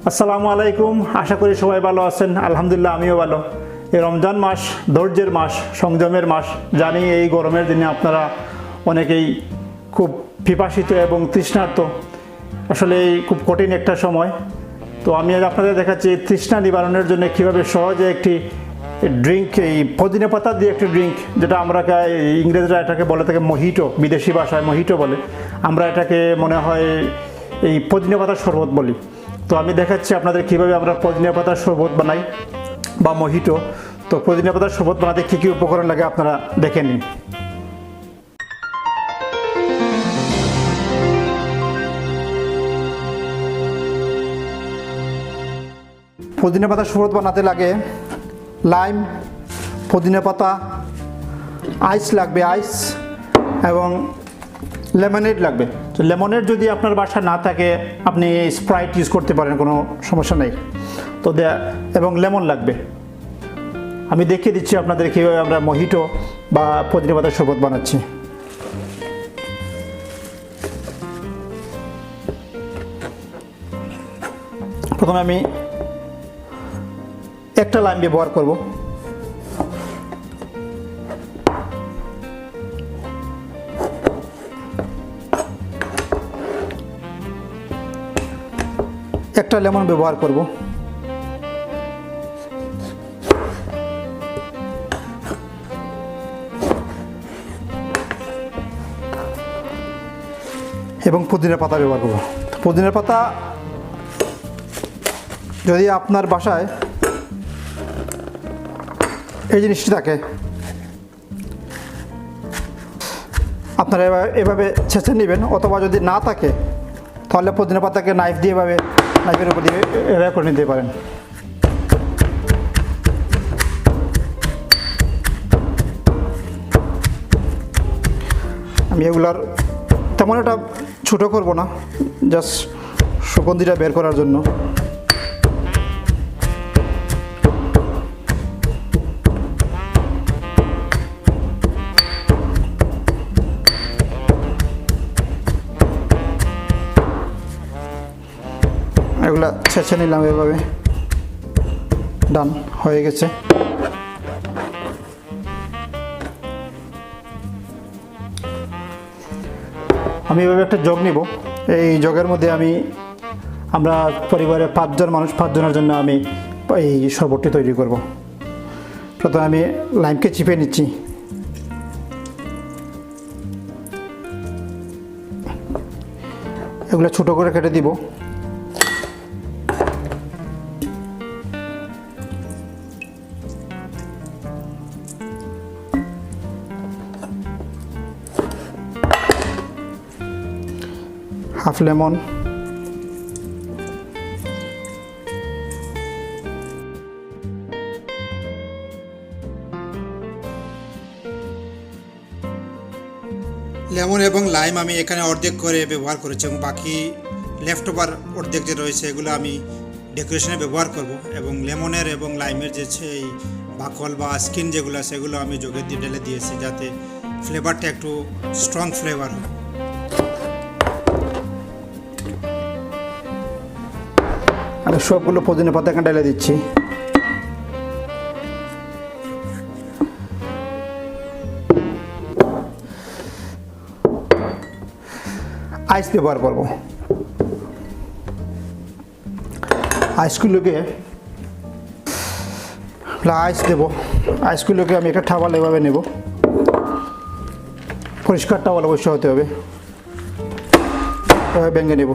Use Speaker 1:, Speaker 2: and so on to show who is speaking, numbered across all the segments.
Speaker 1: আসসালামু আলাইকুম। আশা করি সবাই ভালো আছেন। আলহামদুলিল্লাহ আমিও ভালো। এই রমজান মাস ধৈর্যের মাস, সংযমের মাস। জানি এই গরমের দিনে আপনারা অনেকেই খুব পিপাসিত এবং তৃষ্ণার্ত। আসলে এই খুব কঠিন একটা সময়। তো আমি আজ আপনাদের দেখাচ্ছি তৃষ্ণা নিবারণের জন্য কীভাবে সহজে একটি ড্রিঙ্ক, এই পুদিনা পাতা দিয়ে একটি ড্রিঙ্ক, যেটা আমরা ইংরেজরা এটাকে বলে থাকে মহিটো, বিদেশি ভাষায় মহিটো বলে, আমরা এটাকে মনে হয় এই পুদিনা পাতার শরবত বলি। তো আমি দেখাচ্ছি আপনাদের কীভাবে আমরা পুদিনা পাতার শরবত বানাই বা মহিটো। তো পুদিনা পাতার শরবত বানাতে কী কী উপকরণ লাগে আপনারা দেখে নিন। পুদিনা পাতার শরবত বানাতে লাগে লাইম, পুদিনা পাতা, আইস লাগবে, আইস এবং লেমনেড লাগবে। তো লেমনেড যদি আপনার বাসা না থাকে আপনি স্প্রাইট ইউজ করতে পারেন, কোনো সমস্যা নেই। তো এবং লেমন লাগবে। আমি দেখিয়ে দিচ্ছি আপনাদের কীভাবে আমরা মহিটো বা পুদিনা পাতার শরবত বানাচ্ছি। প্রথমে আমি একটা লাইম ব্যবহার করব। একটা লেমন ব্যবহার করব। এবং পুদিনা পাতা ব্যবহার করব। পুদিনা পাতা যদি আপনার বাসায় এই জিনিসটি থাকে, আপনারা এভাবে ছেঁচে নেবেন, অথবা যদি না থাকে তাহলে পুদিনা পাতাকে নাইফ দিয়ে নাইফের উপর দিয়ে এভাবে করে নিতে পারেন। আমি এগুলার তেমন একটা ছোটো করব না, জাস্ট সুগন্ধিটা বের করার জন্য। এগুলা ছেঁচে নিলাম এভাবে। ডান হয়ে গেছে। আমি এভাবে একটা জগ নিব। এই জগের মধ্যে আমরা পরিবারের 5 জন মানুষ, 5 জনের জন্য আমি এই শরবতটি তৈরি করব। প্রথমে আমি লাইমকে চিপে নিচ্ছি। এগুলো ছোটো করে কেটে দিব। হাফ লেমন,
Speaker 2: লেমন এবং লাইম আমি এখানে অর্ধেক করে ব্যবহার করেছি, এবং বাকি লেফট ওভার অর্ধেক যে রয়েছে এগুলো আমি ডেকোরেশনে ব্যবহার করব। এবং লেমনের এবং লাইমের যে এই বাকল বা স্কিন যেগুলো আছে সেগুলো আমি জগে দিয়ে ঢেলে দিয়েছি, যাতে ফ্লেভারটা একটু স্ট্রং ফ্লেভার হয়।
Speaker 1: আমি সবগুলো পুদিনা পাতা এখানে ঢেলে দিচ্ছি। আইস ব্যবহার করব। আইসগুলোকে আইস দেব। আইসগুলোকে আমি একটা টাওয়াল এভাবে নেব। পরিষ্কার টাওয়াল অবশ্যই হতে হবে। এভাবে ভেঙে নেব।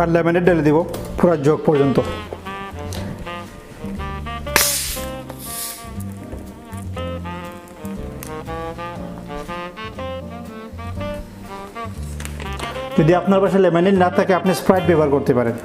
Speaker 1: আর লেমনে ঢেলে দিব পুরো জগ পর্যন্ত। যদি আপনার বাসায় লেমনেড না থাকে আপনি স্প্রাইট ব্যবহার করতে পারেন।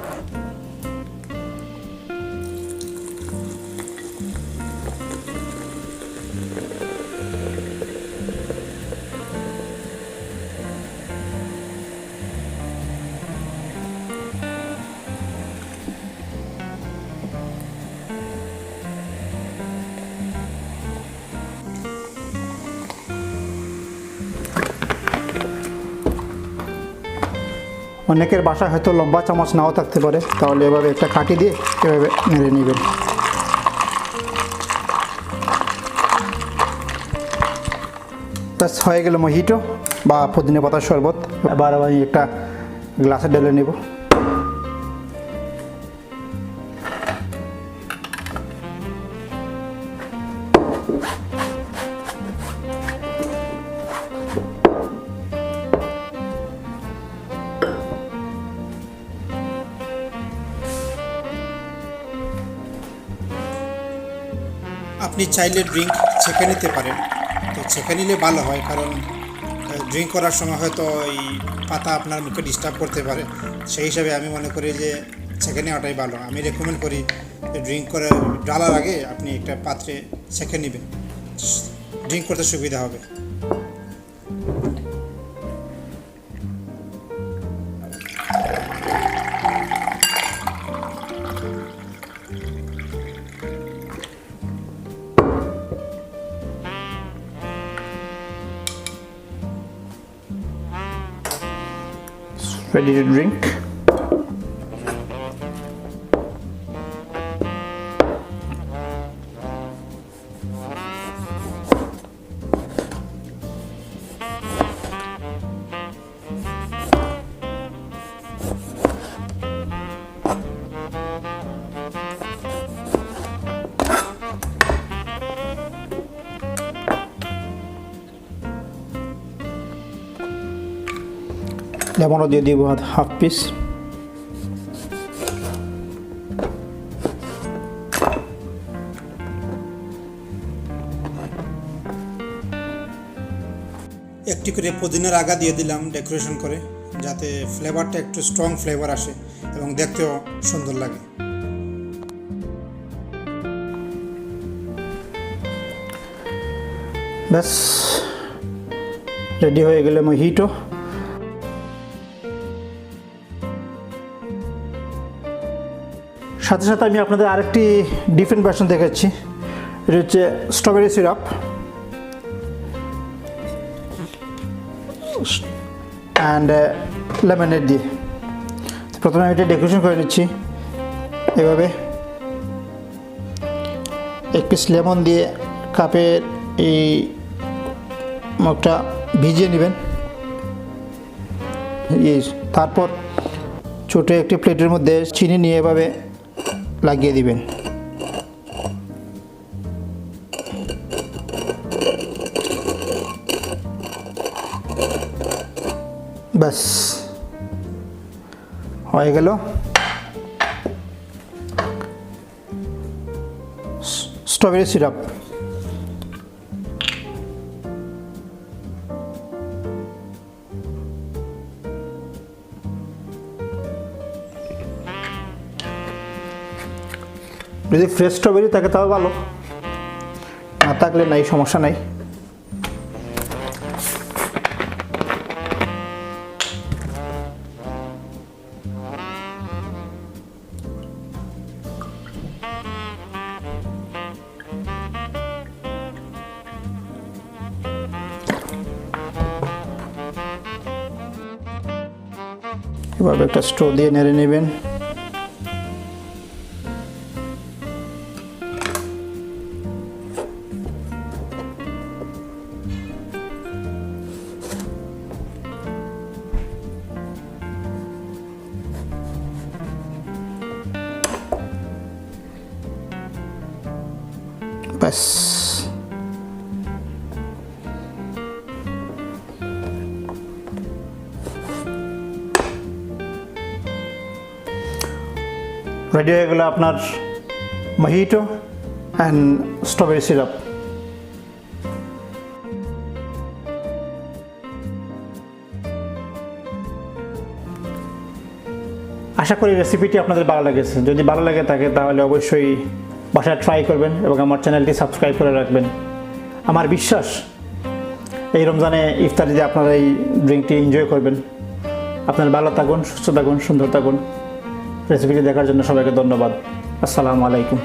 Speaker 1: অনেকের বাসায় হয়তো লম্বা চামচ নাও থাকতে পারে, তাহলে এভাবে একটা কাঠি দিয়ে এভাবে নেড়ে নেবেন। ব্যাস হয়ে গেল মহিটো বা পুদিনা পাতার শরবত। এবার আমি একটা গ্লাসে ঢেলে নেব।
Speaker 2: আপনি চাইলে ড্রিঙ্ক ছেঁকে নিতে পারেন, তো ছেঁকে নিলে ভালো হয়, কারণ ড্রিঙ্ক করার সময় হয়তো এই পাতা আপনার মুখে ডিস্টার্ব করতে পারে। সেই হিসাবে আমি মনে করি যে ছেঁকে নেওয়াটাই ভালো। আমি রেকমেন্ড করি ড্রিঙ্ক করে ডালার আগে আপনি একটা পাত্রে ছেঁকে নেবেন, ড্রিঙ্ক করতে সুবিধা হবে।
Speaker 1: Ready to drink. লেমনও দিয়ে দিব হাফ পিস।
Speaker 2: একটি করে পুদিনার আগা দিয়ে দিলাম ডেকোরেশন করে, যাতে ফ্লেভারটা একটু স্ট্রং ফ্লেভার আসে এবং দেখতেও সুন্দর লাগে।
Speaker 1: ব্যাস রেডি হয়ে গেলে মহিটো। সাথে সাথে আমি আপনাদের আরেকটি ডিফারেন্ট ভার্সন দেখাচ্ছি। এটা হচ্ছে স্ট্রবেরি সিরাপ অ্যান্ড লেমনেড দিয়ে। প্রথমে আমি এটা ডেকোরেশন করে নিচ্ছি এভাবে। এক পিস লেমন দিয়ে কাপের এই মুখটা ভিজিয়ে নেবেন। তারপর ছোটো একটি প্লেটের মধ্যে চিনি নিয়ে এভাবে লাগিয়ে দিবেন। ব্যাস হয়ে গেল স্ট্রবেরি সিরাপ। যদি ফ্রেশ স্ট্রবেরি থাকে তাও ভালো, না থাকলে নাই, সমস্যা নাই। এভাবে একটা স্ট্রো দিয়ে নেড়ে নেবেন। ব্যাস রেডি হয়ে গেল আপনার মহিটো অ্যান্ড স্ট্রবেরি সিরাপ। আশা করি রেসিপিটি আপনাদের ভালো লেগেছে। যদি ভালো লেগে থাকে তাহলে অবশ্যই বাসায় ট্রাই করবেন এবং আমার চ্যানেলটি সাবস্ক্রাইব করে রাখবেন। আমার বিশ্বাস এই রমজানে ইফতারিতে আপনারা এই ড্রিঙ্কটি এনজয় করবেন। আপনার ভালো থাকুন, সুস্থ থাকুন, সুন্দর থাকুন। রেসিপিটি দেখার জন্য সবাইকে ধন্যবাদ। আসসালামু আলাইকুম।